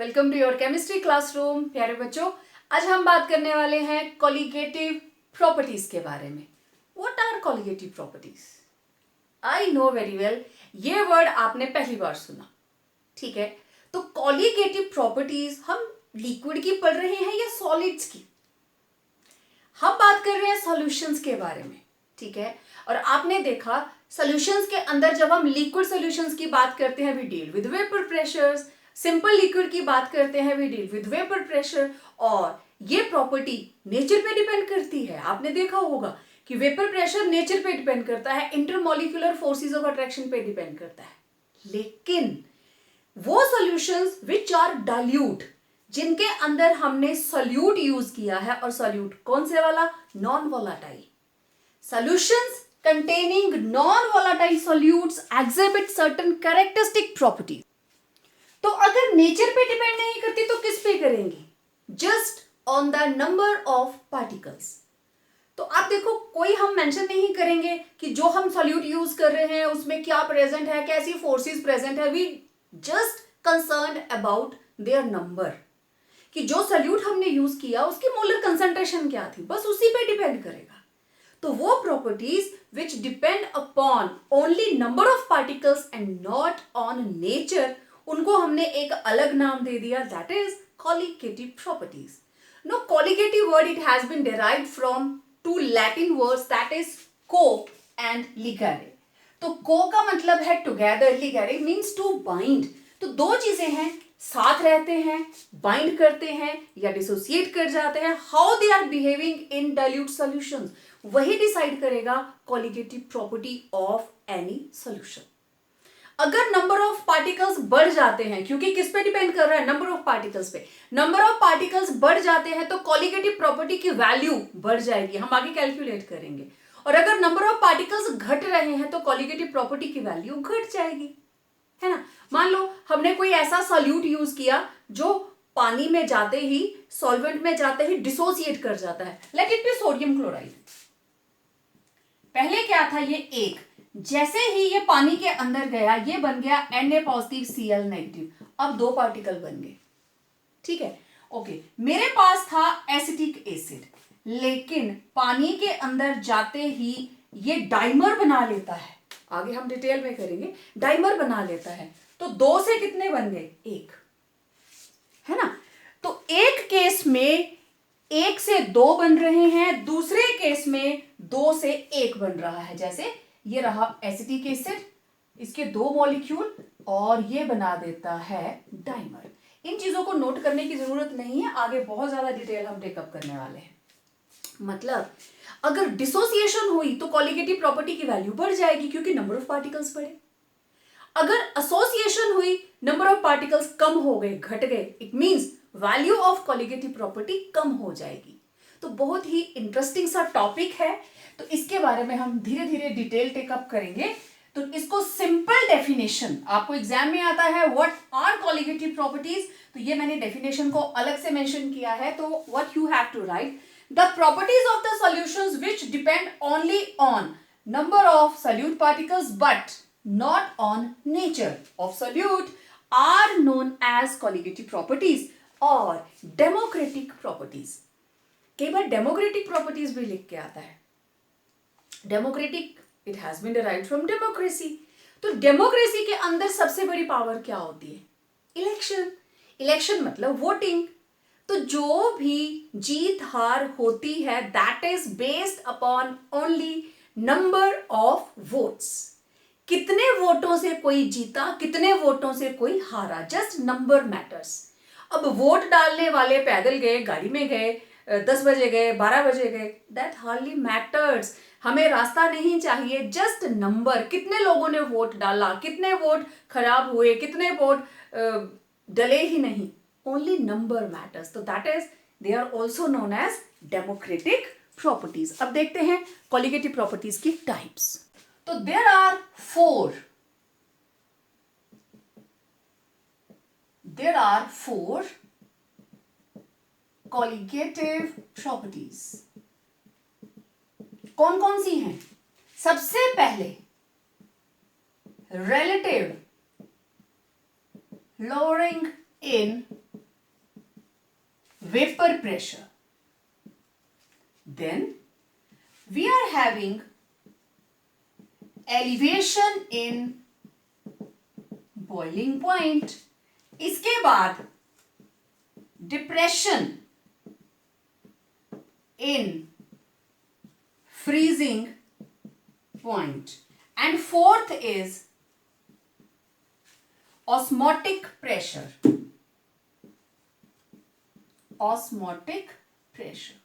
Welcome to your chemistry classroom. प्यारे बच्चों, आज हम बात करने वाले हैं कॉलिगेटिव प्रॉपर्टीज के बारे में। What are colligative properties? I know very well, ये वर्ड आपने पहली बार सुना, ठीक है। तो कॉलिगेटिव प्रॉपर्टीज हम लिक्विड की पढ़ रहे हैं या सॉलिड्स की? हम बात कर रहे हैं सॉल्यूशंस के बारे में, ठीक है। और आपने देखा सॉल्यूशंस के अंदर जब हम लिक्विड सॉल्यूशंस की बात करते हैं we deal with vapour pressures, simple liquid की बात करते हैं we deal with vapour pressure. और ये प्रॉपर्टी नेचर पे डिपेंड करती है। आपने देखा होगा कि वेपर प्रेशर नेचर पे डिपेंड करता है, इंटरमॉलिक्यूलर फोर्सेस ऑफ अट्रैक्शन पे डिपेंड करता है। लेकिन वो सॉल्यूशंस विच आर डाइल्यूट, जिनके अंदर हमने सॉल्यूट यूज किया है, और सॉल्यूट कौन से वाला? Non volatile. Solutions containing non-volatile solutes exhibit certain characteristic properties। तो अगर नेचर पे डिपेंड नहीं करती तो किस पे करेंगे? Just on the number of particles. तो आप देखो, कोई हम मेंशन नहीं करेंगे कि जो हम सॉल्यूट यूज कर रहे हैं उसमें क्या प्रेजेंट है, कैसी फोर्सेस प्रेजेंट है। We just concerned about their number, कि जो सॉल्यूट हमने यूज किया उसकी मोलर कंसंट्रेशन क्या थी, बस उसी पे डिपेंड करेगा। तो वो properties which depend upon only number of particles and not on nature, उनको हमने एक अलग नाम दे दिया, that is colligative properties. No, colligative word it has been derived from two Latin words, that is co and ligare. तो co का मतलब है together, ligare means to bind. तो दो चीजें हैं, साथ रहते हैं, बाइंड करते हैं या डिसोसिएट कर जाते हैं। How they are behaving in dilute solutions, वही डिसाइड करेगा colligative property of any solution. अगर नंबर ऑफ पार्टिकल्स बढ़ जाते हैं, क्योंकि किस पे डिपेंड कर रहा है? नंबर ऑफ पार्टिकल्स पे। नंबर ऑफ पार्टिकल्स बढ़ जाते हैं तो कॉलिगेटिव प्रॉपर्टी की वैल्यू बढ़ जाएगी, हम आगे कैलकुलेट करेंगे। और अगर नंबर ऑफ पार्टिकल्स घट रहे हैं तो कॉलिगेटिव प्रॉपर्टी की वैल्यू घट जाएगी, है ना। मान लो हमने कोई ऐसा सॉल्यूट यूज किया जो पानी में जाते ही, सॉल्वेंट में जाते ही डिसोसिएट कर जाता है। Let it be sodium chloride. पहले क्या था? ये एक, जैसे ही ये पानी के अंदर गया ये बन गया Na पॉजिटिव Cl नेगेटिव। अब दो पार्टिकल बन गए, ठीक है, ओके। मेरे पास था एसिटिक एसिड, लेकिन पानी के अंदर जाते ही ये डाइमर बना लेता है, आगे हम डिटेल में करेंगे, डाइमर बना लेता है। तो दो से कितने बन गए? एक, है ना। तो एक केस में एक से दो बन रहे हैं, दूसरे केस में दो से एक बन रहा है। जैसे ये रहा एसिटिक एसिड, इसके दो मॉलिक्यूल, और ये बना देता है डाइमर। इन चीजों को नोट करने की जरूरत नहीं है, आगे बहुत ज्यादा डिटेल हम टेकअप करने वाले हैं। मतलब अगर डिसोसिएशन हुई तो कॉलिगेटिव प्रॉपर्टी की वैल्यू बढ़ जाएगी, क्योंकि नंबर ऑफ पार्टिकल्स बढ़े। अगर एसोसिएशन हुई, नंबर ऑफ पार्टिकल्स कम हो गए, घट गए, it means value of colligative property कम हो जाएगी। तो बहुत ही इंटरेस्टिंग सा टॉपिक है, तो इसके बारे में हम धीरे धीरे डिटेल टेकअप करेंगे। तो इसको सिंपल डेफिनेशन, आपको एग्जाम में आता है व्हाट आर कॉलिगेटिव प्रॉपर्टीज, तो ये मैंने डेफिनेशन को अलग से मेंशन किया है। तो what you have to write, the properties of the solutions which depend only on number of solute particles but not on nature of solute are known as colligative properties और democratic properties। कई बार democratic properties भी लिख के आता है। democratic it has been derived from democracy। तो democracy के अंदर सबसे बड़ी पावर क्या होती है? इलेक्शन। इलेक्शन मतलब वोटिंग। तो जो भी जीत हार होती है that is based upon only number of votes। कितने वोटों से कोई जीता, कितने वोटों से कोई हारा, जस्ट नंबर मैटर्स। अब वोट डालने वाले पैदल गए, गाड़ी में गए, 10 बजे गए, 12 बजे गए, दैट हार्डली मैटर्स। हमें रास्ता नहीं चाहिए, जस्ट नंबर, कितने लोगों ने वोट डाला, कितने वोट खराब हुए, कितने वोट डले ही नहीं, ओनली नंबर मैटर्स। तो that is they are also known as democratic properties. अब देखते हैं कॉलिगेटिव प्रॉपर्टीज की टाइप्स। तो there are four colligative properties। कौन कौन सी हैं? सबसे पहले relative lowering in vapor pressure. Then we are having elevation in boiling point. इसके बाद depression in freezing point. And fourth is osmotic pressure. Osmotic pressure.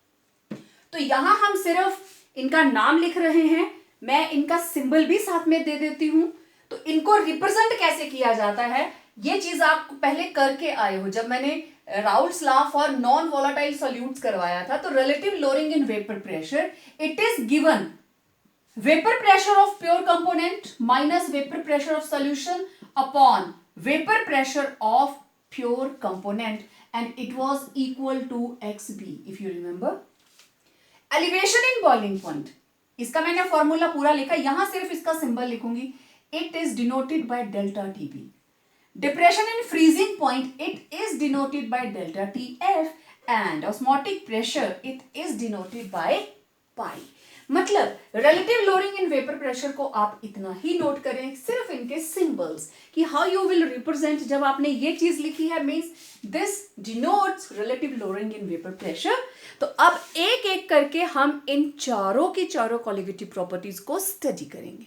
तो यहां हम सिर्फ इनका नाम लिख रहे हैं, मैं इनका सिंबल भी साथ में दे देती हूं। तो इनको रिप्रेजेंट कैसे किया जाता है ये चीज आप पहले करके आए हो। जब मैंने Raoult's law for non volatile solutes करवाया था, तो relative lowering in vapour pressure, it is given vapour pressure of pure component minus vapour pressure of solution upon vapour pressure of pure component, and it was equal to xb if you remember. Elevation in boiling point, इसका मैंने formula पूरा लिखा, यहां सिर्फ इसका symbol लिखूंगी. It is denoted by delta TB. Depression in freezing point, it is denoted by delta TF, and osmotic pressure, it is denoted by pi. मतलब relative lowering in vapour pressure को आप इतना ही नोट करें, सिर्फ इनके symbols, कि how you will represent. जब आपने ये चीज लिखी है means this denotes relative lowering in vapour pressure. तो अब एक एक करके हम इन चारों की चारों कोलिगेटिव प्रॉपर्टीज को स्टडी करेंगे.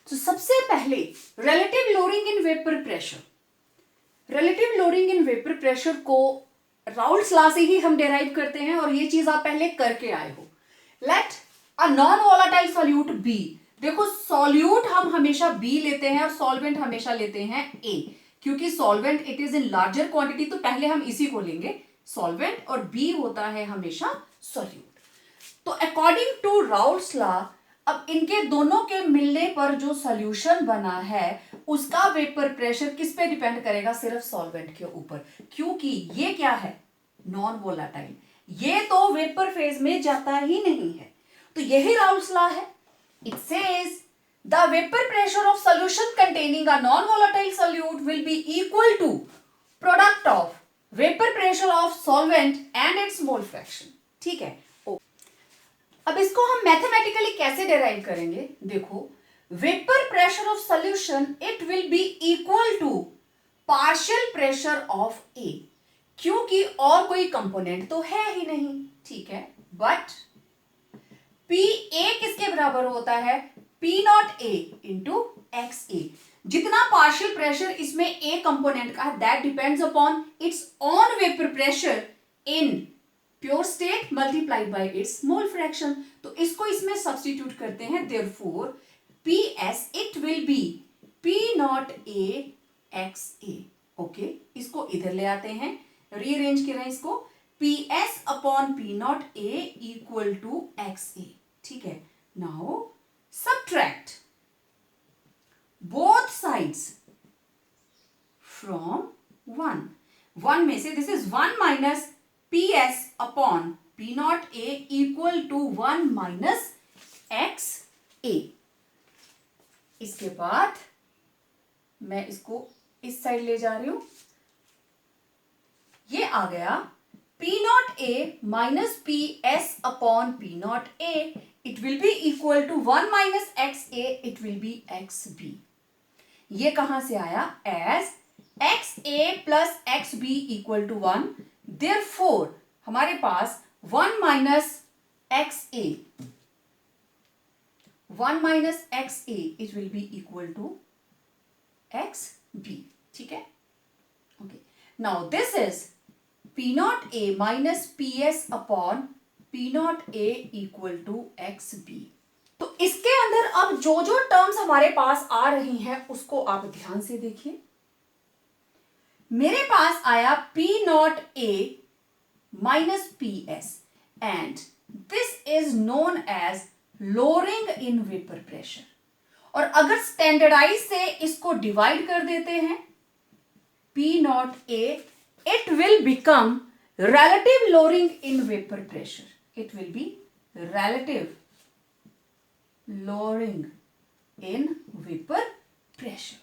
तो सबसे पहले relative lowering in vapour pressure. Relative lowering in vapour pressure को राउल्ट्स लॉ से ही हम डेराइव करते हैं, और ये चीज आप पहले करके आए हो. Let a non volatile solute B. देखो सॉल्यूट हम हमेशा बी लेते हैं और सॉल्वेंट हमेशा लेते हैं ए, क्योंकि solvent it is in larger quantity, तो पहले हम इसी को लेंगे सॉल्वेंट, और बी होता है हमेशा सॉल्यूट. तो अकॉर्डिंग टू राउल्ट्स लॉ, अब इनके दोनों के मिलने पर जो सॉल्यूशन बना है उसका वेपर प्रेशर किस पे डिपेंड करेगा? सिर्फ सॉल्वेंट के ऊपर, क्योंकि ये क्या है? नॉन वोलाटाइल, ये तो वेपर फेज में जाता ही नहीं है. तो यही राउल्ट्स लॉ है. It says the vapour pressure of solution containing a non volatile solute will be equal to product of vapour pressure of solvent and its mole fraction. ठीक है. अब इसको हम मैथमेटिकली कैसे डिराइव करेंगे? देखो, vapour pressure of solution it will be equal to partial pressure of A, क्योंकि और कोई कंपोनेंट तो है ही नहीं. ठीक है. बट पी ए किसके बराबर होता है? P not A into X A. जितना पार्शियल प्रेशर इसमें ए कंपोनेंट का है, that depends upon its on vapour pressure in pure state multiplied by its mole fraction. तो इसको इसमें सब्स्टिट्यूट करते हैं. Therefore P S it will be P not A X A. Okay, इसको इधर ले आते हैं, रीअरेंज करें इसको. P S upon P not A equal to X A. ठीक है. Now subtract both sides from 1 में से this is 1 minus P S upon P not A equal to 1 minus X A. इसके बाद मैं इसको इस साइड ले जा रही हूं. ये आ गया P not A minus P S upon P not A. It will be equal to 1 minus X A. It will be X B. ये कहां से आया? As X A plus X B equal to 1. Therefore हमारे पास 1 minus X A, 1 minus X A, it will be equal to X B. ठीक है. Okay. Now this is P naught A minus PS upon P naught A equal to XB. तो इसके अंदर अब जो जो टर्म्स हमारे पास आ रही हैं उसको आप ध्यान से देखिए. मेरे पास आया P naught A minus PS and this is known as lowering in vapor pressure. और अगर स्टैंडर्डाइज से इसको डिवाइड कर देते हैं, P naught A, it will become relative lowering in vapor pressure. It will be relative lowering in vapor pressure.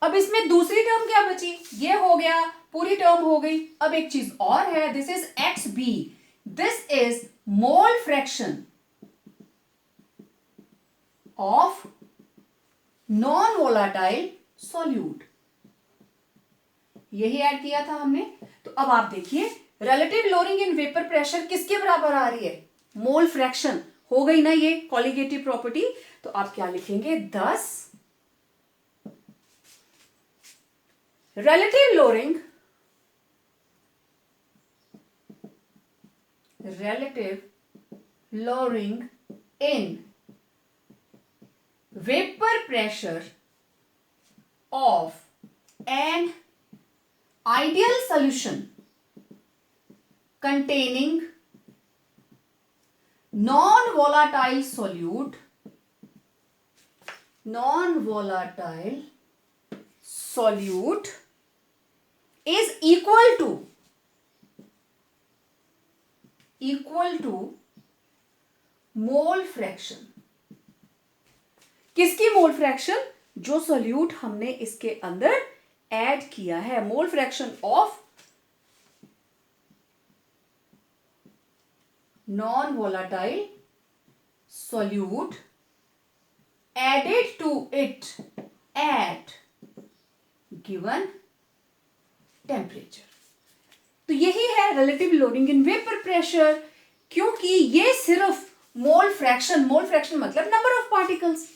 अब इसमें दूसरी टर्म क्या बची, ये हो गया, पूरी टर्म हो गई। अब एक चीज और है, this is X B, this is mole fraction of non volatile solute, यही ऐड किया था हमने। तो अब आप देखिए, relative lowering in vapour pressure किसके बराबर आ रही है, मोल फ्रैक्शन, हो गई ना ये कॉलिगेटिव प्रॉपर्टी। तो आप क्या लिखेंगे, 10 relative lowering in vapor pressure of an ideal solution containing non-volatile solute is equal to mole fraction, किसकी मोल फ्रैक्शन, जो सोल्यूट हमने इसके अंदर ऐड किया है, mole fraction of non volatile solute added to it at given temperature. तो यही है relative lowering in vapour pressure, क्योंकि ये सिर्फ मोल फ्रैक्शन मतलब number of particles,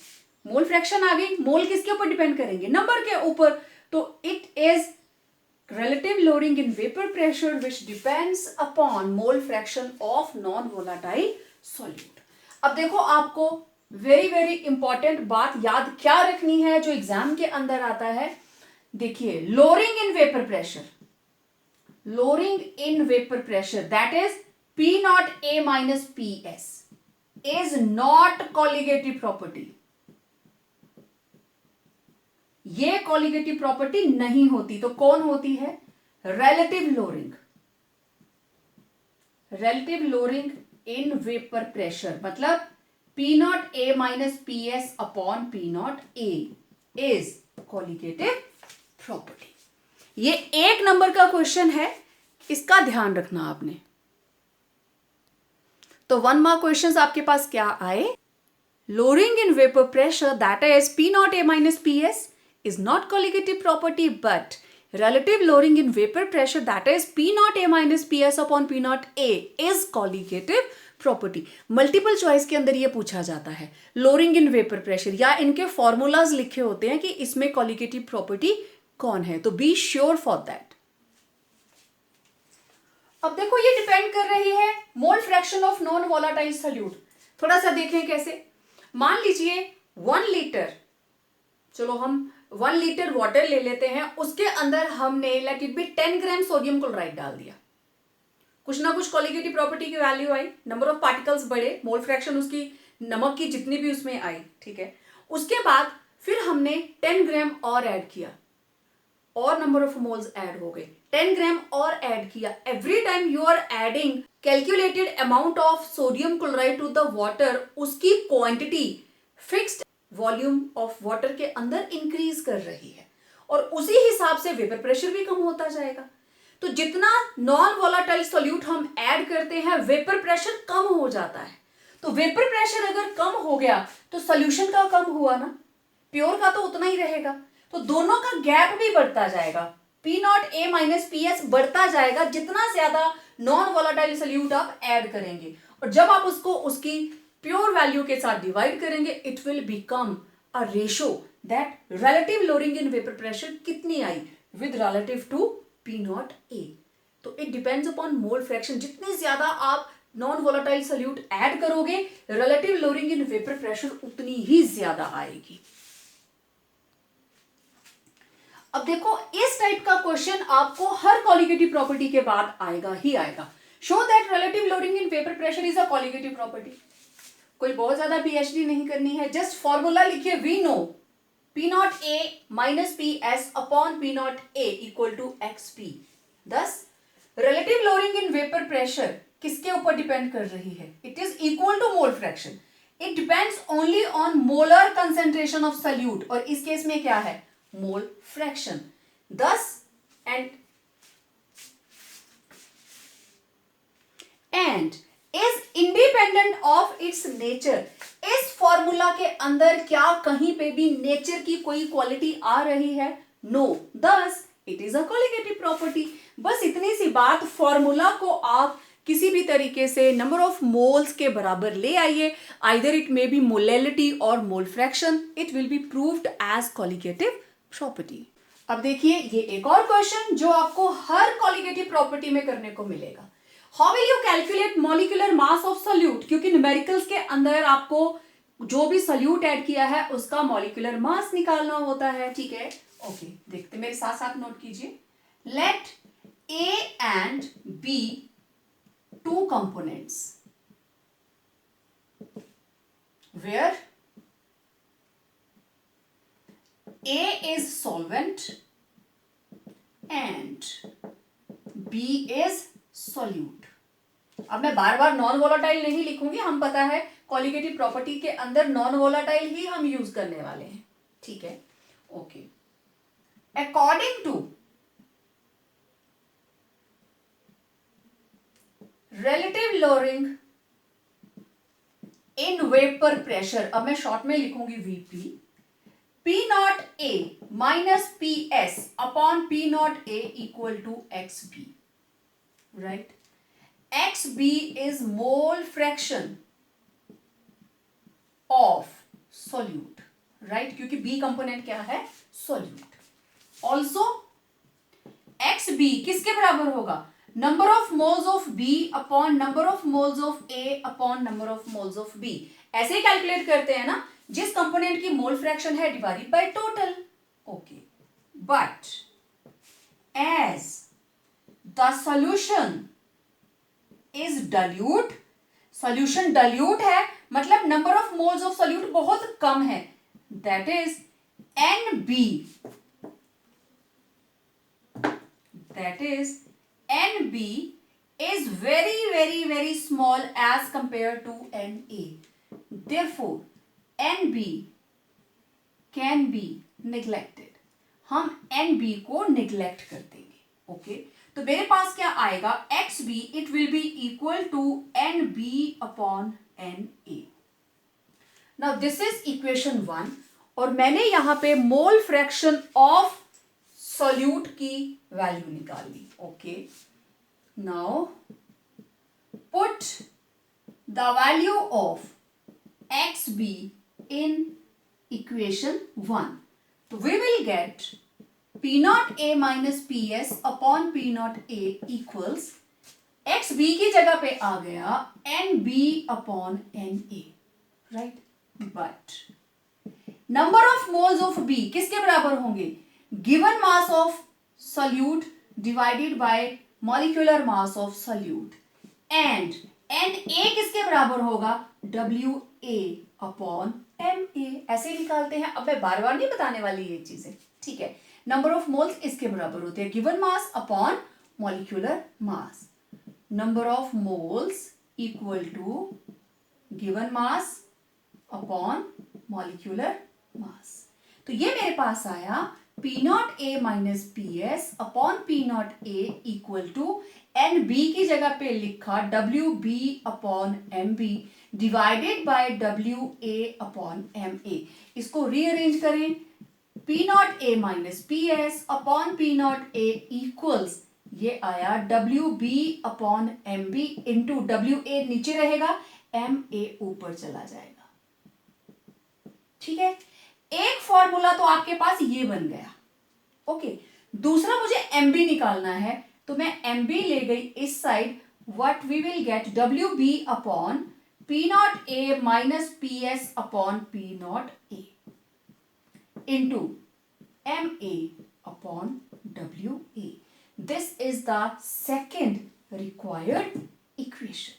mole fraction आ गई, मोल किसके ऊपर डिपेंड करेंगे, नंबर के ऊपर। तो it is relative loading in vapor pressure which depends upon mole fraction of non-volatile solute। अब देखो, आपको वेरी इंपॉर्टेंट बात याद क्या रखनी है जो एग्जाम के अंदर आता है। देखिए, lowering in vapour pressure that is P not A minus PS is not colligative property, ये कॉलिगेटिव प्रॉपर्टी नहीं होती। तो कौन होती है, relative lowering in vapour pressure, मतलब P not A minus PS upon P not A is colligative property. ये 1 number का क्वेश्चन है, इसका ध्यान रखना आपने। तो 1 मार्क क्वेश्चंस आपके पास क्या आए, lowering in vapour pressure that is P not A minus PS is not colligative property, but relative lowering in vapor pressure that is P naught A minus PS upon P naught A is colligative property। Multiple choice के अंदर ये पूछा जाता है, lowering in vapour pressure, या इनके formulas लिखे होते हैं कि इसमें कॉलिगेटिव प्रॉपर्टी कौन है, तो बी श्योर फॉर दैट। अब देखो, ये डिपेंड कर रही है mole fraction of non volatile solute. थोड़ा सा देखें कैसे, मान लीजिए 1 लीटर, चलो हम 1 लीटर वाटर ले लेते हैं, उसके अंदर हमने let it be 10 gram sodium chloride डाल दिया, कुछ ना कुछ कॉलिगेटिव प्रॉपर्टी की value I, number of particles बढ़े, मोल फ्रैक्शन उसकी नमक की जितनी भी उसमें आई, ठीक है। उसके बाद फिर हमने 10 ग्राम और ऐड किया, और नंबर ऑफ मोल्स ऐड हो गए, 10 ग्राम और ऐड किया। Every time you are adding calculated amount of sodium chloride to the water, उसकी quantity fixed volume of water के अंदर इंक्रीज कर रही है, और उसी हिसाब से वेपर प्रेशर भी कम होता जाएगा। तो जितना नॉन वोलाटाइल सॉल्यूट हम ऐड करते हैं, वेपर प्रेशर कम हो जाता है। तो वेपर प्रेशर अगर कम हो गया तो सॉल्यूशन का कम हुआ ना, प्योर का तो उतना ही रहेगा, तो दोनों का गैप भी बढ़ता जाएगा, P not A minus PS बढ़ता जाएगा जितना ज्यादा नॉन वोलाटाइल सॉल्यूट आप ऐड करेंगे। और जब आप उसको उसकी प्योर वैल्यू के साथ डिवाइड करेंगे, it will become a ratio that relative lowering in vapour pressure कितनी आई with relative to P not A। तो it depends upon mole fraction, जितनी ज्यादा आप नॉन वोलाटाइल सॉल्यूट ऐड करोगे, relative lowering in vapour pressure उतनी ही ज्यादा आएगी। अब देखो, इस टाइप का क्वेश्चन आपको हर कॉलिगेटिव प्रॉपर्टी के बाद आएगा ही आएगा। Show that relative lowering in vapour pressure is a colligative property. कोई बहुत ज्यादा PhD नहीं करनी है, जस्ट फॉर्मूला लिखिए, we know P not A minus PS upon P not A equal to XP। Thus relative lowering in vapour pressure किसके ऊपर depend कर रही है, it is equal to mole fraction, it depends only on molar concentration of solute, और इस case में क्या है, mole fraction. Thus and is independent of its nature. इस फॉर्मूला के अंदर क्या कहीं पे भी नेचर की कोई क्वालिटी आ रही है? No. Thus it is a colligative property. बस इतनी सी बात, फॉर्मूला को आप किसी भी तरीके से नंबर ऑफ मोल्स के बराबर ले आइए, either it may be molality और mole fraction, it will be proved as colligative property. अब देखिए ये एक और क्वेश्चन जो आपको हर कॉलिगेटिव प्रॉपर्टी में करने को मिलेगा. How will you calculate molecular mass of solute? क्योंकि न्यूमेरिकल्स के अंदर आपको जो भी सॉल्यूट ऐड किया है उसका मॉलिक्यूलर मास निकालना होता है. ठीक है, ओके, देखते मेरे साथ साथ नोट कीजिए. Let A and B two components where A is solvent and B is solute. अब मैं बार बार नॉन वोलाटाइल नहीं लिखूंगी, हम पता है कॉलिगेटिव प्रॉपर्टी के अंदर नॉन वोलाटाइल ही हम यूज करने वाले हैं. ठीक है, okay. According to relative lowering in vapor pressure, अब मैं शॉर्ट में लिखूंगी Vp, P not A minus PS upon P not A equal to XB, right. XB is mole fraction of solute, right, क्योंकि B कंपोनेंट क्या है? Solute. Also XB किसके बराबर होगा? Number of moles of B upon number of moles of A upon number of moles of B. ऐसे ही calculate करते हैं ना, जिस कंपोनेंट की मोल फ्रैक्शन है divided by total. Okay, but as the solution is dilute, solution dilute है मतलब number of moles of solute बहुत कम है, that is NB, that is NB is very small as compared to NA. Therefore, NB can be neglected. हम NB को neglect कर देंगे. Okay, तो मेरे पास क्या आएगा? XB it will be equal to NB upon NA. Now this is equation 1 और मैंने यहां पे मोल फ्रैक्शन ऑफ सॉल्यूट की वैल्यू निकाल ली. Okay, now put the value of XB in equation 1. तो we will get P not A minus PS upon P not A equals XB की जगह पे आ गया NB अपॉन NA, right. But number of moles of B किसके बराबर होंगे? Given mass of solute divided by molecular mass of solute, and Na किसके बराबर होगा? WA upon MA. ऐसे निकालते हैं. अब मैं बार बार नहीं बताने वाली ये चीजें, ठीक है. नंबर ऑफ मोल्स इसके बराबर होते हैं given mass upon molecular mass. Number of moles equal to given mass upon molecular mass. तो ये मेरे पास आया P not A minus PS upon P not A equal to NB की जगह पे लिखा WB upon MB divided by WA upon MA. इसको रीअरेंज करें. P not A minus PS upon P not A equals ये आया WB upon MB into WA नीचे रहेगा, MA ऊपर चला जाएगा. ठीक है, एक फॉर्मूला तो आपके पास ये बन गया. ओके, दूसरा मुझे MB निकालना है तो मैं MB ले गई इस side. What we will get? WB upon P not A minus PS upon P not A into MA upon WA. This is the second required equation.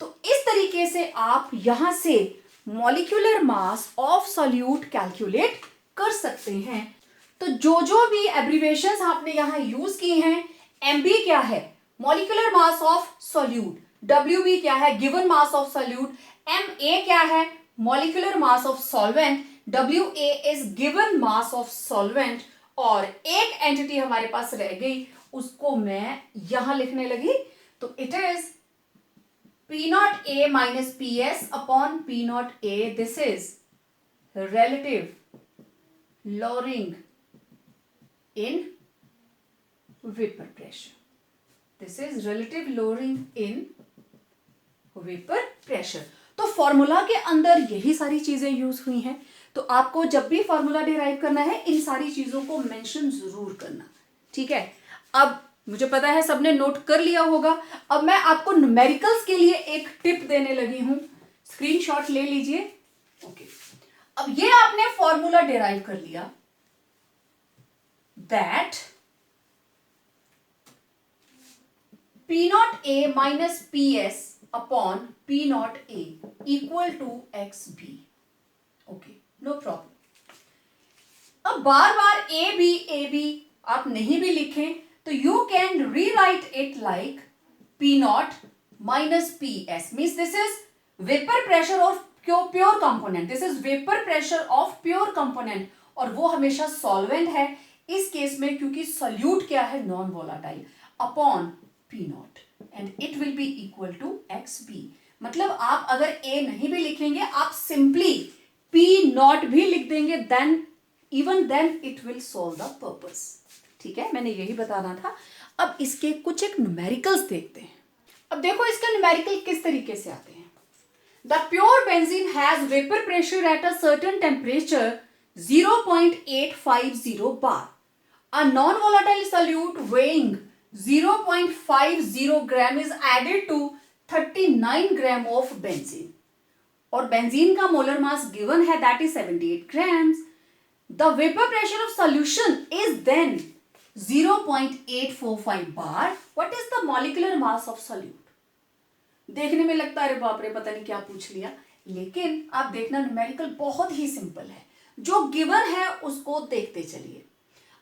तो इस तरीके से आप यहां से molecular mass of solute calculate कर सकते हैं. तो जो भी एब्रिविएशंस आपने यहां यूज की हैं, MB क्या है? Molecular mass of solute. WB क्या है? Given mass of solute. MA क्या है? Molecular mass of solvent. WA is given mass of solvent, और एक एंटिटी हमारे पास रह गई, उसको मैं यहां लिखने लगी, तो it is P0A minus PS upon P0A. This is relative lowering in vapor pressure. This is relative lowering in vapor pressure. तो फॉर्मूला के अंदर यही सारी चीजें यूज हुई हैं, तो आपको जब भी फॉर्मूला डिराइव करना है इन सारी चीजों को मेंशन जरूर करना, ठीक है। अब मुझे पता है सबने नोट कर लिया होगा। अब मैं आपको न्यूमेरिकल्स के लिए एक टिप देने लगी हूं, स्क्रीनशॉट ले लीजिए। ओके, अब ये आपने फॉर्मूला डिराइव कर लिया that P0A minus PS upon P0A equal to XB. Okay, no problem. अब बार बार AB आप नहीं भी लिखें तो you can rewrite it like P0 minus PS, means this is vapor pressure of pure component. This is vapor pressure of pure component, और वो हमेशा solvent है इस केस में, क्योंकि solute क्या है, non volatile, upon P0 and it will be equal to XB. मतलब आप अगर A नहीं भी लिखेंगे, आप simply P0 भी लिख देंगे, then even then it will solve the purpose. ठीक है, मैंने यही बताना था। अब इसके कुछ एक न्यूमेरिकल्स देखते हैं। अब देखो इसका न्यूमेरिकल किस तरीके से आते हैं। The pure benzene has vapour pressure at a certain temperature 0.850 bar. A non-volatile solute weighing 0.50 gram is added to 39 gram of benzene. और बेंजीन का मोलर मास गिवन है, that is 78 grams. The vapor pressure of solution is then 0.845 bar. What is the molecular mass of solute? देखने में लगता है अरे बाप रे पता नहीं क्या पूछ लिया, लेकिन आप देखना न्यूमेरिकल बहुत ही सिंपल है, जो गिवन है उसको देखते चलिए।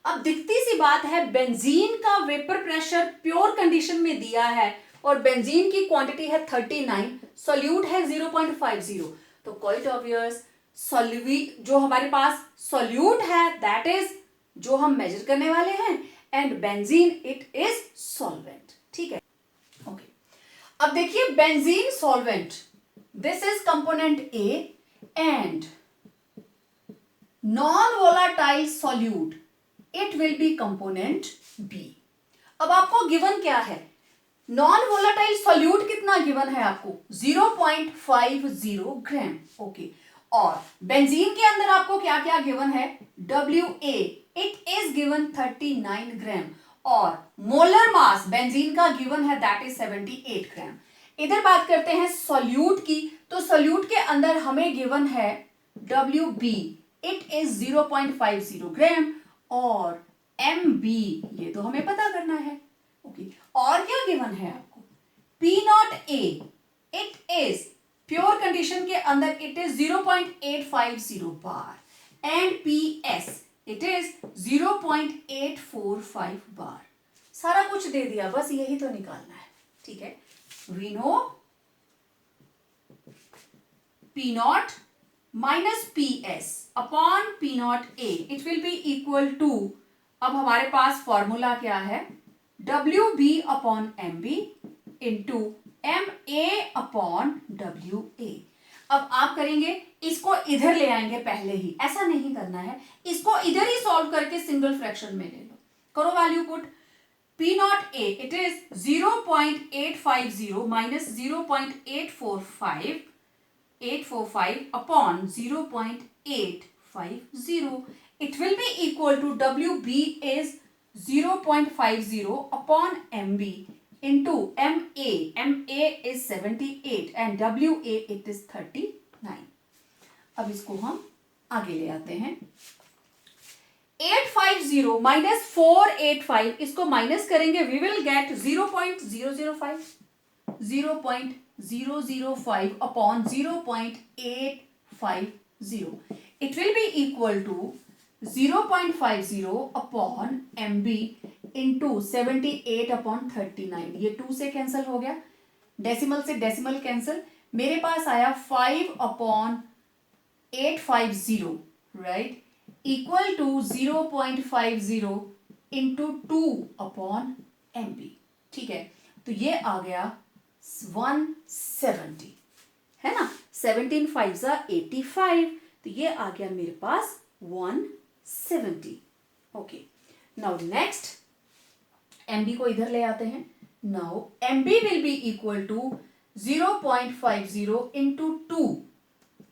अब दिखती सी बात है, बेंजीन का वेपर प्रेशर प्योर कंडीशन में दिया है और बेंजीन की क्वांटिटी है 39, सॉल्यूट है 0.50, तो क्वाइट ऑब्वियस जो हमारे पास सॉल्यूट है दैट इज जो हम मेजर करने वाले हैं, and benzene it is solvent, ठीक है। ओके, अब देखिए benzene solvent, this is component A, and non volatile solute it will be component B. अब आपको गिवन क्या है, नॉन वोलाटाइल सॉल्यूट कितना गिवन है आपको, 0.50 ग्राम, ओके। और बेंजीन के अंदर आपको क्या क्या गिवन है, WA इट इज गिवन 39 ग्राम, और मोलर मास बेंजीन का गिवन है दैट इज 78 ग्राम। इधर बात करते हैं सॉल्यूट की, तो सॉल्यूट के अंदर हमें गिवन है WB इट इज 0.50 ग्राम, और MB ये तो हमें पता करना है, ओके। और क्या गिवन है आपको, P0A it is pure condition के अंदर it is 0.850 bar, and PS it is 0.845 बार। सारा कुछ दे दिया, बस यही तो निकालना है, ठीक है। We know P0 minus PS upon P0A it will be equal to, अब हमारे पास फॉर्मूला क्या है, WB upon MB into MA upon WA। अब आप करेंगे इसको इधर ले आएंगे, पहले ही ऐसा नहीं करना है, इसको इधर ही सॉल्व करके सिंगल फ्रैक्शन में ले लो, करो value put. P0A it is 0.850 minus 0.845 upon 0.850, it will be equal to WB is 0.50 upon MB into MA is 78 and WA it is 39. अब इसको हम आगे ले आते हैं, 850 माइनस 485, इसको माइनस करेंगे, we will get 0.005 upon 0.850. It will be equal to 0.50 upon MB into 78 upon 39, ये 2 से कैंसिल हो गया, डेसिमल से डेसिमल कैंसिल, मेरे पास आया 5 upon 850 right, equal to 0.50 into 2/MB, ठीक है। तो ये आ गया 170, है ना, 17 5 85, तो ये आ गया मेरे पास 170। ओके, नाउ नेक्स्ट MB को इधर ले आते हैं। Now MB will be equal to 0.50 into 2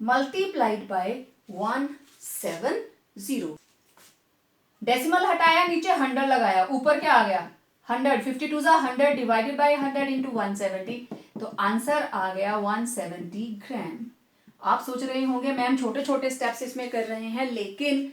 multiplied by 170। Decimal हटाया, नीचे 100 लगाया, ऊपर क्या आ गया 100, 52 100 डिवाइडेड बाय 100 इंटू 170, तो आंसर आ गया 170 ग्राम। आप सोच रहे होंगे मैम छोटे छोटे स्टेप्स इसमें कर रहे हैं, लेकिन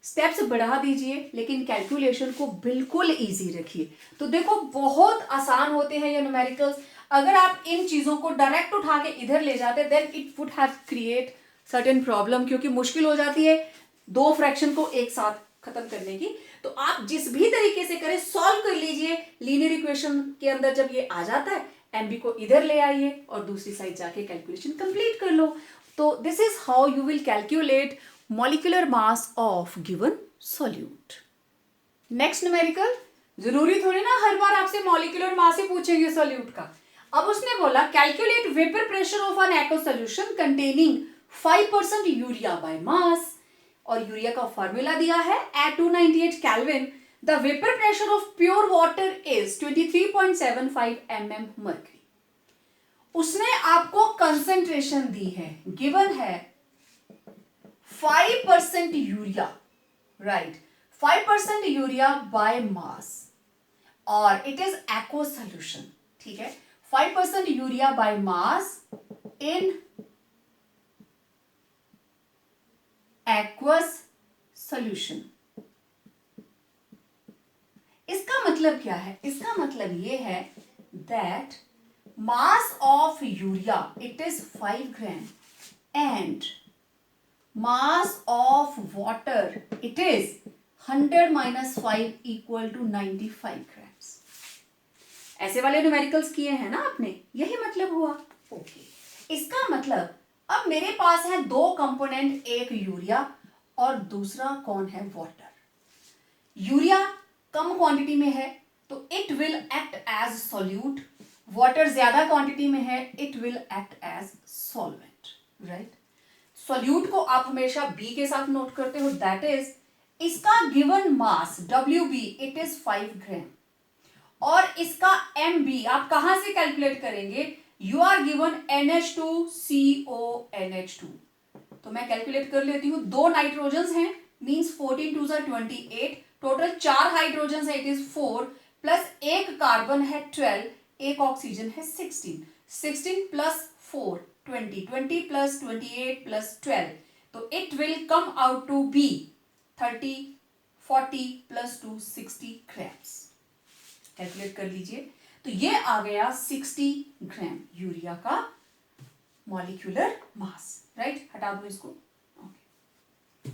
स्टेप्स बढ़ा दीजिए, लेकिन कैलकुलेशन को बिल्कुल इजी रखिए। तो देखो बहुत आसान होते हैं ये न्यूमेरिकल्स। अगर आप इन चीजों को डायरेक्ट उठा के इधर ले जाते then it would have create certain problem, क्योंकि मुश्किल हो जाती है दो फ्रैक्शन को एक साथ खत्म करने की। तो आप जिस भी तरीके से करें सॉल्व कर लीजिए। लीनियर इक्वेशन के अंदर जब ये आ जाता है MB को इधर ले आइए और दूसरी साइड जाके कैलकुलेशन कंप्लीट कर लो। तो this is how you will calculate molecular mass of given solute. Next numerical, जरूरी थोड़ी ना हर बार आपसे मॉलिक्यूलर मास ही पूछेंगे सॉल्यूट का। अब उसने बोला calculate vapour pressure of an aqueous solution containing 5% urea by mass, और यूरिया का फॉर्मूला दिया है at 298 kelvin the vapour pressure of pure water is 23.75 mm mercury. उसने आपको कंसेंट्रेशन दी है, गिवन है 5% urea, right, 5% urea by mass, और इट इज एक्वस सॉल्यूशन, ठीक है। 5% urea by mass in aqueous solution. इसका मतलब क्या है? इसका मतलब ये है that mass of urea it is 5 gram and mass of water it is 100 minus 5 equal to 95 grams. ऐसे वाले न्यूमेरिकल्स किए हैं ना आपने, यही मतलब हुआ। ओके, इसका मतलब अब मेरे पास है दो कंपोनेंट, एक यूरिया और दूसरा कौन है, वाटर। यूरिया कम क्वांटिटी में है तो it will act as solute, water ज्यादा क्वांटिटी में है it will act as solvent, right. Solute को आप हमेशा B के साथ नोट करते हो, दैट इज इसका given mass WB it is 5 gram, और इसका MB आप कहां से कैलकुलेट करेंगे, यू आर गिवन NH2CONH2, तो मैं कैलकुलेट कर लेती हूं। दो नाइट्रोजन हैं मींस 14 2 28, टोटल 4 हाइड्रोजन है इट इज 4, प्लस एक कार्बन है 12, एक ऑक्सीजन है 16, 16 प्लस 4 20, 20 प्लस 28 प्लस 12, तो it will come out to be 30 40 plus 2 60 grams. Calculate कर लीजिए, तो ये आ गया 60 ग्राम यूरिया का मॉलिक्यूलर मास, राइट। हटा दो इसको। ओके,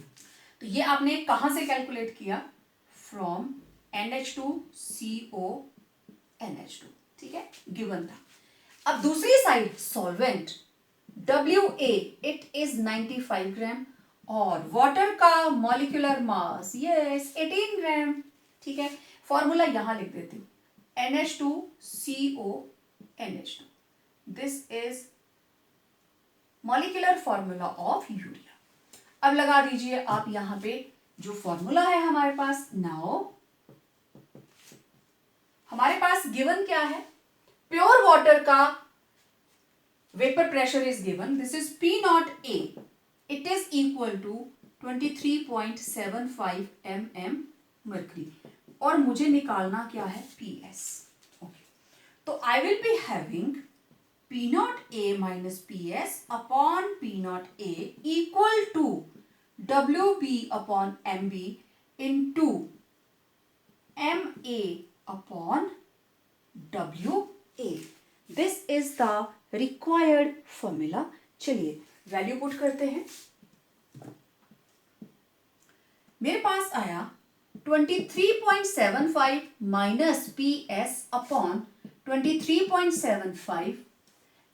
तो ये आपने कहां से कैलकुलेट किया, फ्रॉम NH2CONH2, ठीक है, गिवन था। अब दूसरी side solvent WA it is 95 ग्राम और वाटर का मॉलिक्यूलर मास यस 18 ग्राम, ठीक है। फॉर्मूला यहां लिख देती हूं, NH2CONH2, this is molecular formula of urea. अब लगा दीजिए आप यहां पे जो फॉर्मूला है हमारे पास। नाउ हमारे पास गिवन क्या है, प्योर वाटर का vapour pressure is given, this is P0A, it is equal to 23.75 mm mercury, और मुझे निकालना क्या है, PS। ओके, तो I will be having P0A minus PS upon P0A equal to WB upon MB into MA upon WA। This is the required formula. चलिए value put करते हैं। मेरे पास आया 23.75 minus PS upon 23.75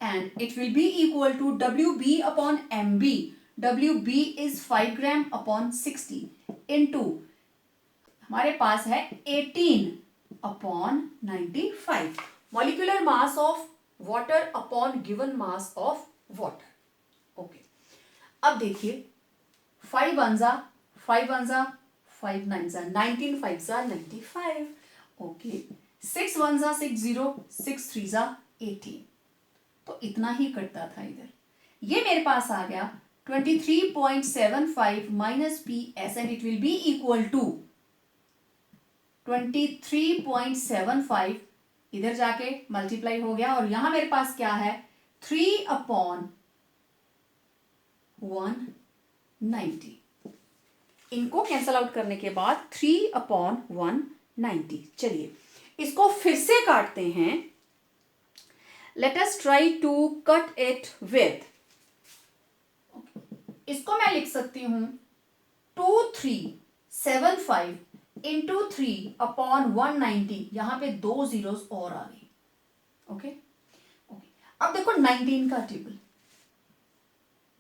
and it will be equal to WB upon MB. WB is 5 gram upon 60 into हमारे पास है 18 upon 95 molecular mass of water upon given mass of water. Okay, अब देखिए 5 1 जा 5 1 जा 5 9 जा 19 5 जा 95। ओके, 6 1 जा 6 0 6 3 जा 18। तो इतना ही कटता था इधर। ये मेरे पास आ गया 23.75 minus P S and it will be equal to 23.75 इधर जाके मल्टीप्लाई हो गया और यहां मेरे पास क्या है 3 अपॉन 190। इनको कैंसल आउट करने के बाद 3 अपॉन 190। चलिए इसको फिर से काटते हैं। Let us try to cut it with, इसको मैं लिख सकती हूं 2375 इंटू 3 अपॉन 190। यहां पे 2 जीरोस और आ गई। ओके, अब देखो 19 का टेबल।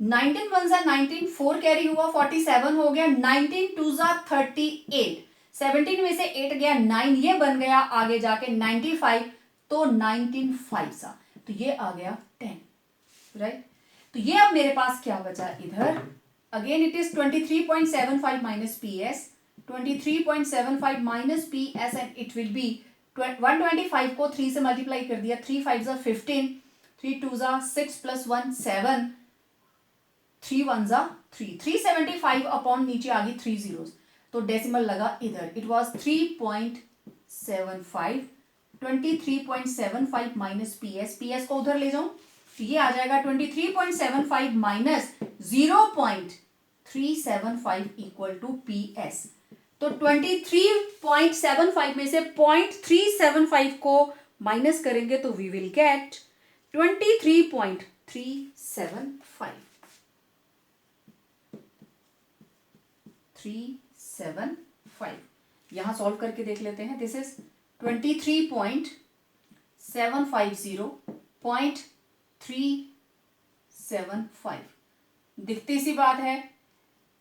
19 1 जा 19, 4 कैरी हुआ 47 हो गया। 19 2 जा 38, 17 में से 8 गया 9, ये बन गया आगे जाके 95। तो 19 5 सा, तो ये आ गया 10, राइट। तो ये अब मेरे पास क्या बचा इधर, again it is 23.75 minus P S, 23.75 minus P S and it will B 125 को 3 से मल्टीप्लाई कर दिया, 3 5 जा 15, 3 2 जा 6 प्लस 1 7, 3 1 जा 3, 375 अपॉन नीचे आ गई 3 जीरोस, तो डेसिमल लगा इधर। It was 3.75, 23.75 minus P S, P S को उधर ले जाऊं तो ये आ जाएगा 23.75 minus 0.375 equal to P S. तो 23.75 में से 0.375 को माइनस करेंगे तो वी विल गेट 23.375। 375 यहां सॉल्व करके देख लेते हैं। This is 23.750.375। दिखती सी बात है,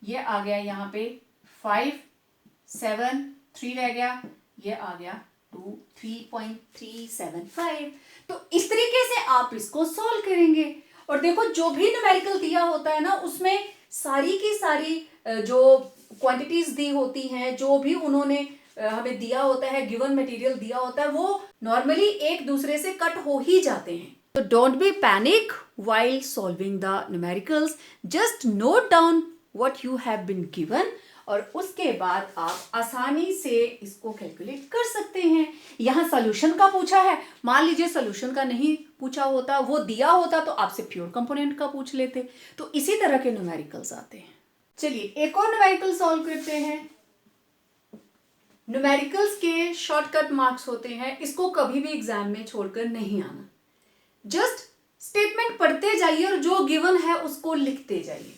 ये आ गया यहाँ पे 5 7 3 रह गया, ये आ गया 3.375। तो इस तरीके से आप इसको सॉल्व करेंगे। और देखो जो भी न्यूमेरिकल दिया होता है ना, उसमें सारी की सारी जो क्वांटिटीज दी होती हैं, जो भी उन्होंने हमें दिया होता है, गिवन मटेरियल दिया होता है, वो नॉर्मली एक दूसरे से कट हो ही जाते हैं। तो don't be panic while solving the numericals, just note down what you have been given और उसके बाद आप आसानी से इसको कैलकुलेट कर सकते हैं। यहाँ सोल्यूशन का पूछा है, मान लीजिए सोल्यूशन का नहीं पूछा होता, वो दिया होता तो आपसे प्योर कंपोनेंट का पूछ लेते। तो इसी तरह के न्यूमेरिकल्स आते हैं। चलिए एक और न्यूमेरिकल सॉल्व करते हैं। न्यूमेरिकल्स के शॉर्टकट मार्क्स होते हैं, इसको कभी भी एग्जाम में छोड़कर नहीं आना। जस्ट स्टेटमेंट पढ़ते जाइए और जो गिवन है उसको लिखते जाइए।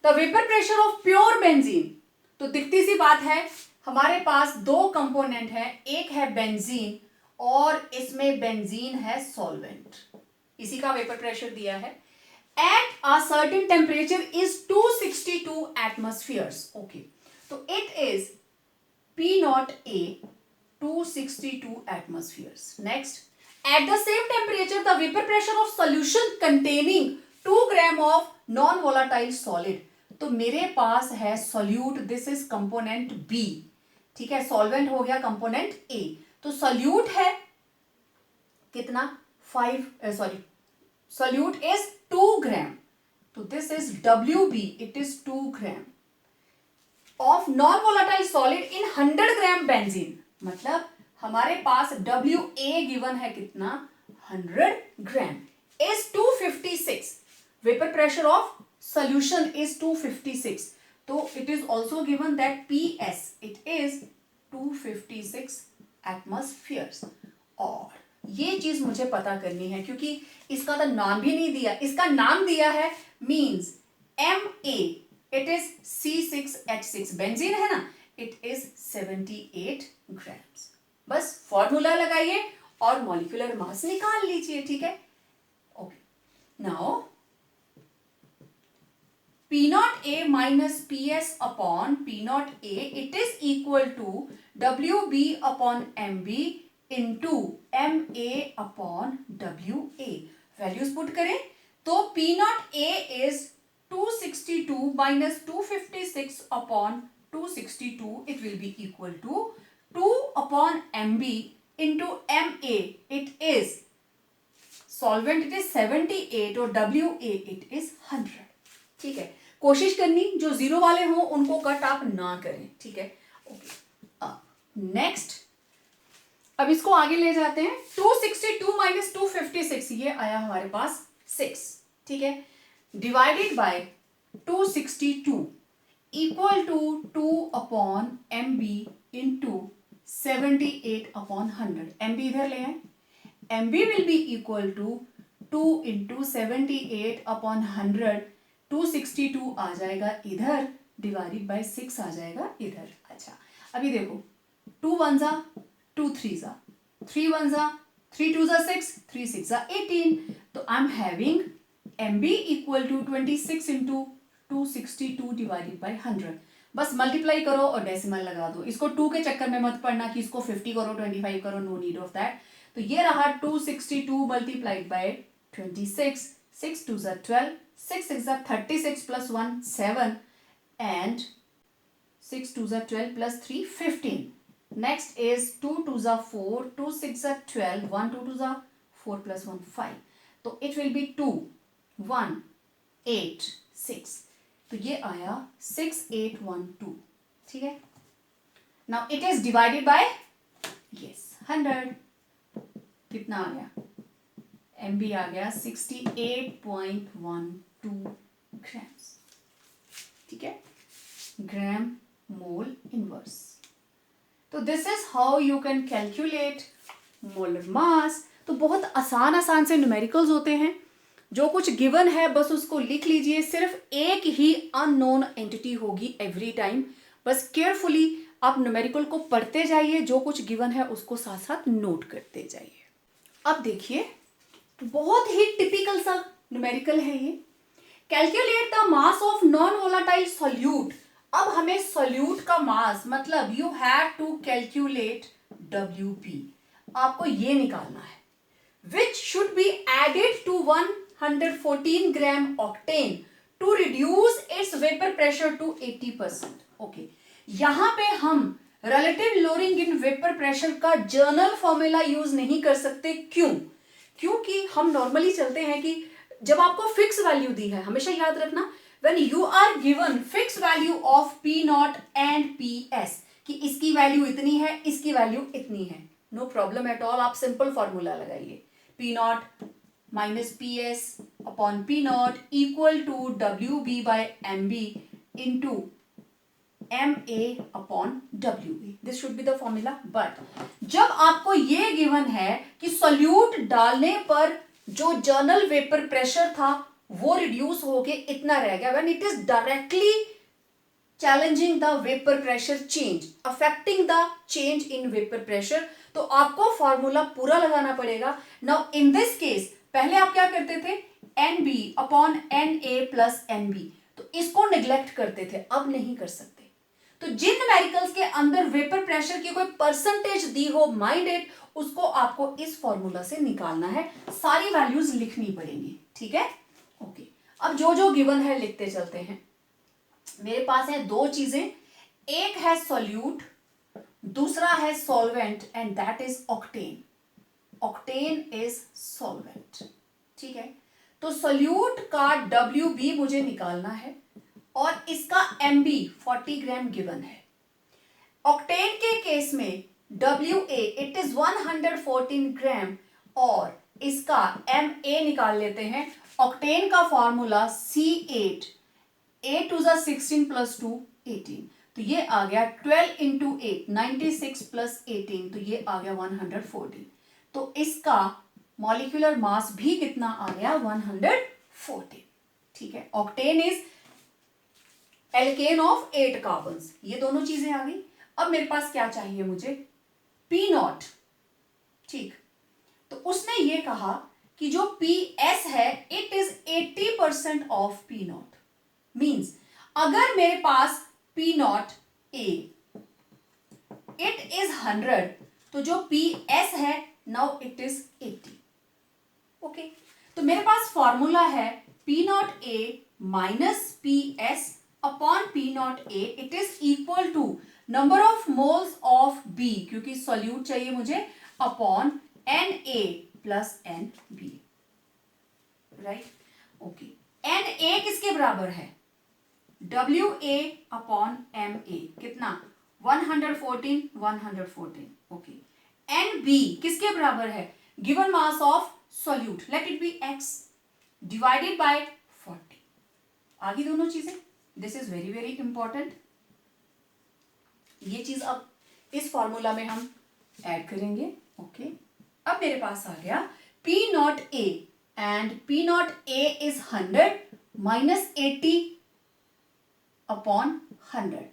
The vapour pressure of pure benzene, तो दिखती सी बात है, हमारे पास दो कंपोनेंट है, एक है बेंजीन और इसमें बेंजीन है सॉल्वेंट, इसी का वेपर प्रेशर दिया है। At a certain temperature is 262 एटमॉस्फेयर्स। Okay, तो it is P0A 262 atmospheres. Next, at the same temperature, the vapor pressure of solution containing 2 gram of non-volatile solid. तो मेरे पास है solute, this is component B, ठीक है, solvent हो गया component A। तो solute है कितना 5 solute is 2 gram, तो this is WB, it is 2 gram of non-volatile solid in 100 gram benzene. मतलब हमारे पास WA गिवन है कितना 100 ग्राम is 256, vapor pressure of solution is 256, तो it is also given that PS it is 256 atmospheres। और ये चीज मुझे पता करनी है क्योंकि इसका तो नाम भी नहीं दिया, इसका नाम दिया है means MA, it is C6H6, benzene है ना, it is 78 grams। बस फॉर्मूला लगाइए और मॉलिक्यूलर मास निकाल लीजिए, ठीक है। Okay, now P0 naught A minus P S upon P not A, it is equal to W B upon M B into M A upon W A. Values put करें तो P not A is 262 minus 256 upon 262, it will be equal to 2 upon mb into ma, it is solvent, it is 78 और wa it is 100। ठीक है, कोशिश करनी जो zero वाले हों उनको कट आप ना करें, ठीक है। ओके, नेक्स्ट अब इसको आगे ले जाते हैं। 262 माइनस 256 ये आया हमारे पास 6, ठीक है, divided by 262 equal to 2 upon M B into 78 upon 100। M B इधर ले आए, M B will be equal to 2 into 78 upon 100। 262 आ जाएगा इधर, डिवाइडेड बाय 6 आ जाएगा इधर। अच्छा, अभी देखो 2 1 जा 2 3 जा 3 1 जा 3 2 जा 6 3 6 जा 18। तो I am having MB equal to 26 into 262 divided by 100। बस मल्टीप्लाई करो और डेसिमल लगा दो। इसको 2 के चक्कर में मत पढ़ना कि इसको 50 करो 25 करो, नो नीड ऑफ दैट। तो ये रहा 262 मल्टीप्लाइड बाय 26, 6 2 जा 12, 6 6 जा 36 प्लस 1 7 एंड 6 2 जा 12 प्लस 3 15। नेक्स्ट इज 2 2 जा 4, 2 6 जा 12, 1 2 2 जा 4 प्लस 1 5। तो इट विल बी 2 1 8 6। तो ये आया 6 8 1 2, ठीक है। Now it is divided by yes 100। कितना आ गया, एम बी आ गया 68.12 ग्राम्स, ठीक है, ग्राम मोल इनवर्स। तो this is how you can calculate molar mass. तो बहुत आसान आसान से न्यूमेरिकल्स होते हैं, जो कुछ गिवन है बस उसको लिख लीजिए। सिर्फ एक ही अननोन एंटिटी होगी एवरी टाइम, बस केयरफुली आप न्यूमेरिकल को पढ़ते जाइए, जो कुछ गिवन है उसको साथ साथ नोट करते जाइए। अब देखिए, बहुत ही टिपिकल सा न्यूमेरिकल है ये। Calculate the mass of non volatile solute. अब हमें सॉल्यूट का मास, मतलब you have to calculate WP, आपको ये निकालना है, which should be added to 114 gram octane to reduce its vapor pressure to 80%. Okay, यहां पे हम relative lowering in vapor pressure का जर्नल फॉर्मूला यूज नहीं कर सकते। क्यों? क्योंकि हम नॉर्मली चलते हैं कि जब आपको फिक्स वैल्यू दी है, हमेशा याद रखना, when you are given fixed value of P naught and PS, कि इसकी वैल्यू इतनी है, इसकी वैल्यू इतनी है, नो प्रॉब्लम एट ऑल, आप सिंपल फॉर्मूला लगाइए, P naught minus PS upon P naught equal to WB by MB into MA upon WB। This should be the formula. But जब आपको ये गिवन है कि सॉल्यूट डालने पर जो जर्नल वेपर प्रेशर था वो रिड्यूस होके इतना रह गया, when it is directly challenging the vapour pressure change, affecting the change in vapour pressure, तो आपको फॉर्मूला पूरा लगाना पड़ेगा। नाउ इन दिस केस पहले आप क्या करते थे, NB अपॉन NA प्लस NB, तो इसको निग्लेक्ट करते थे, अब नहीं कर सकते। तो जिन न्यूमेरिकल्स के अंदर वेपर प्रेशर की कोई परसेंटेज दी हो, माइंड इट, उसको आपको इस फॉर्मूला से निकालना है, सारी वैल्यूज लिखनी पड़ेंगी, ठीक है। ओके, अब जो जो गिवन है लिखते चलते हैं। मेरे पास है दो चीजें, एक है सॉल्यूट, दूसरा है solvent, and that is octane. Octane is solvent, ठीक है। तो सॉल्यूट का WB मुझे निकालना है और इसका MB 40 ग्राम गिवन है। ऑक्टेन के केस में WA इट इज 114 ग्राम और इसका MA निकाल लेते हैं। ऑक्टेन का फॉर्मूला C8, 8 2 जा 16 प्लस 2 18, तो ये आ गया 12 इंटू 8 96 प्लस 18, तो ये आ गया 114। तो इसका मॉलिक्यूलर मास भी कितना आ गया, 114, ठीक है। Octane is alkane of 8 carbons, ये दोनों चीजें आ गई। अब मेरे पास क्या चाहिए मुझे, P नॉट, ठीक। तो उसने ये कहा कि जो PS है it is 80% of P not, means अगर मेरे पास P not A it is 100, तो जो PS है नाउ इट इज 80. ओके, तो मेरे पास फॉर्मूला है P not A minus PS upon P not A, it is equal to number of moles of B, क्योंकि सॉल्यूट चाहिए मुझे, upon Na plus Nb. Right, okay. Na किसके बराबर है? WA अपॉन MA, कितना? 114. ओके. NB किसके बराबर है? Given mass of solute, let it be X divided by 40. आगे दोनों चीजें, this is very very important. ये चीज अब इस फॉर्मूला में हम ऐड करेंगे. ओके, अब मेरे पास आ गया P not A and P not A is 100 minus 80 upon 100.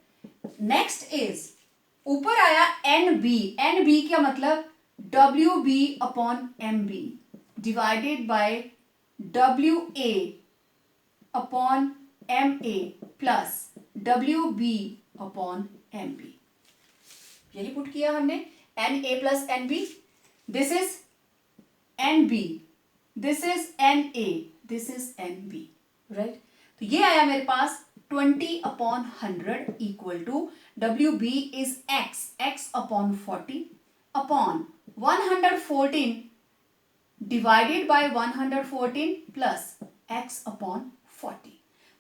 Next is ऊपर आया NB. NB क्या मतलब? WB upon MB divided by WA upon MA plus WB upon MB. यही पुट किया हमने, NA plus NB. This is NB, this is NA, this is NB. Right, तो ये आया मेरे पास 20 upon 100 equal to WB is X upon 40 upon 114 divided by 114 plus X upon 40.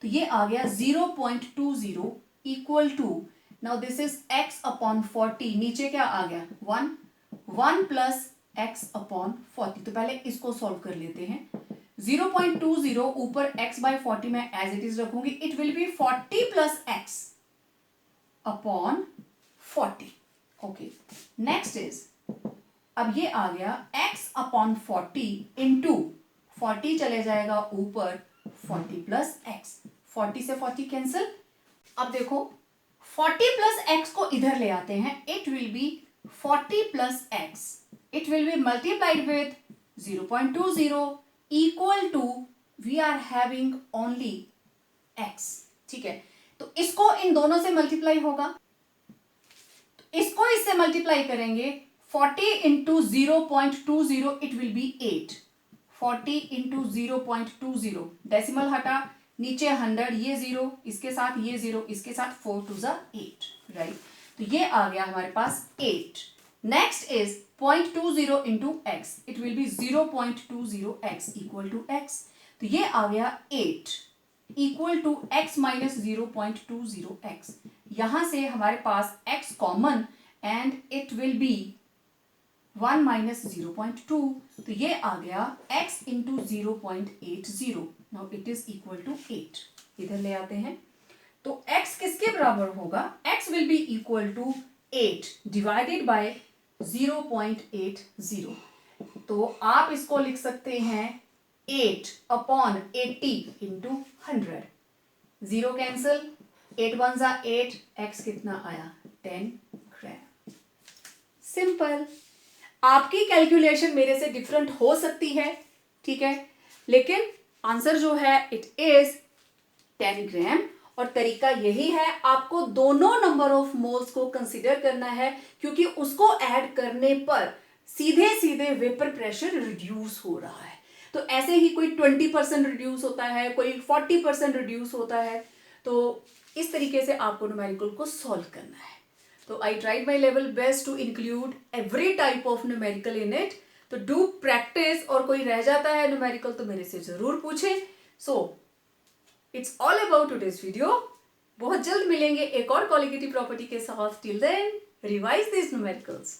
तो ये आ गया 0.20 equal to, now this is X upon 40, नीचे क्या आ गया? 1 प्लस X अपॉन 40. तो पहले इसको सॉल्व कर लेते हैं. 0.20 ऊपर X बाय 40 में एज इट इज रखूंगी, it will be 40 plus X upon 40. Okay, next is, अब ये आ गया X अपॉन 40 इंटू 40 चले जाएगा ऊपर 40 प्लस X, 40 से 40 कैंसिल. अब देखो 40 प्लस X को इधर ले आते हैं, it will be 40 plus X, it will be multiplied with 0.20 equal to we are having only X. ठीक है, तो इसको इन दोनों से मल्टीप्लाई होगा, तो इसको इससे मल्टीप्लाई करेंगे. 40 into 0.20 it will B 8. 40 into 0.20, decimal हटा, नीचे 100, ये 0 इसके साथ, ये 0 इसके साथ, 4 टू ज़ा 8. राइट, तो ये आ गया हमारे पास 8. Next is 0.20 into X, it will be 0.20X equal to X. तो ये आ गया 8 equal to X minus 0.20X. यहां से हमारे पास X common and it will be 1 minus 0.2. तो ये आ गया X into 0.80. Now it is equal to 8. इधर ले आते हैं, तो X किसके बराबर होगा? X will be equal to 8 divided by 0.80. तो आप इसको लिख सकते हैं 8 अपॉन 80 इंटू 100. 0 कैंसिल, 8 1 जा 8, X कितना आया? 10 ग्राम. सिंपल. आपकी कैलकुलेशन मेरे से डिफरेंट हो सकती है, ठीक है, लेकिन आंसर जो है इट इज 10 ग्राम. और तरीका यही है, आपको दोनों नंबर ऑफ मोल्स को कंसीडर करना है, क्योंकि उसको ऐड करने पर सीधे सीधे वेपर प्रेशर रिड्यूस हो रहा है. तो ऐसे ही कोई 20% रिड्यूस होता है, कोई 40% रिड्यूस होता है. तो इस तरीके से आपको न्यूमेरिकल को सॉल्व करना है. तो I tried my level best to include every type of numerical in it. तो डू प्रैक्टिस, और कोई रह जाता है न्यूमेरिकल तो मेरे से जरूर पूछें. So it's all about today's video. बहुत जल्द मिलेंगे एक और कॉलिगेटिव प्रॉपर्टी के साथ. Till then revise this numericals.